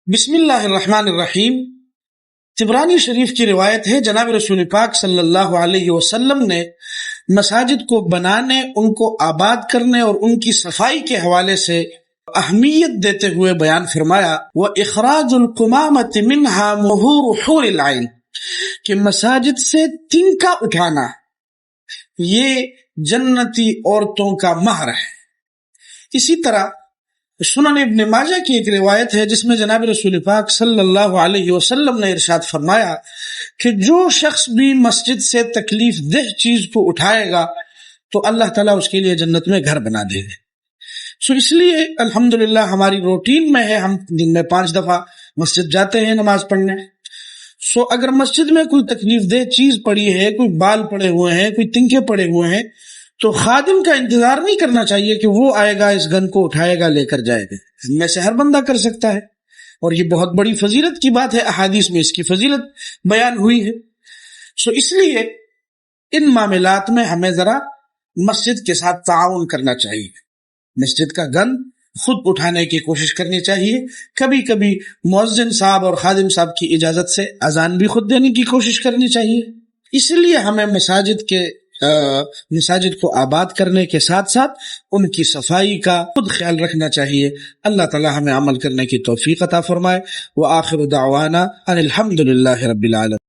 بسم اللہ الرحمن الرحیم۔ طبرانی شریف کی روایت ہے، جناب رسول پاک صلی اللہ علیہ وسلم نے مساجد کو بنانے، ان کو آباد کرنے اور ان کی صفائی کے حوالے سے اہمیت دیتے ہوئے بیان فرمایا، وَإِخْرَاجُ الْقُمَامَةِ مِنْهَا مُهُورُ حُورِ الْعَيْنِ، کہ مساجد سے تنکا اٹھانا یہ جنتی عورتوں کا مہر ہے۔ اسی طرح سنن ابن ماجہ کی ایک روایت ہے جس میں جناب رسول پاک صلی اللہ علیہ وسلم نے ارشاد فرمایا کہ جو شخص بھی مسجد سے تکلیف دہ چیز کو اٹھائے گا تو اللہ تعالیٰ اس کے لیے جنت میں گھر بنا دے گا۔ اس لیے الحمدللہ ہماری روٹین میں ہے، ہم دن میں 5 دفعہ مسجد جاتے ہیں نماز پڑھنے۔ اگر مسجد میں کوئی تکلیف دہ چیز پڑی ہے، کوئی بال پڑے ہوئے ہیں، کوئی تنکے پڑے ہوئے ہیں، تو خادم کا انتظار نہیں کرنا چاہیے کہ وہ آئے گا، اس گن کو اٹھائے گا، لے کر جائے گا۔ میں سے ہر بندہ کر سکتا ہے، اور یہ بہت بڑی فضیلت کی بات ہے، احادیث میں اس کی فضیلت بیان ہوئی ہے۔ اس لیے ان معاملات میں ہمیں ذرا مسجد کے ساتھ تعاون کرنا چاہیے، مسجد کا گن خود اٹھانے کی کوشش کرنی چاہیے۔ کبھی کبھی مؤذن صاحب اور خادم صاحب کی اجازت سے اذان بھی خود دینے کی کوشش کرنی چاہیے۔ اس لیے ہمیں مساجد کو آباد کرنے کے ساتھ ساتھ ان کی صفائی کا خود خیال رکھنا چاہیے۔ اللہ تعالی ہمیں عمل کرنے کی توفیق عطا فرمائے۔ وآخر دعوانا ان الحمد للہ رب العالمین۔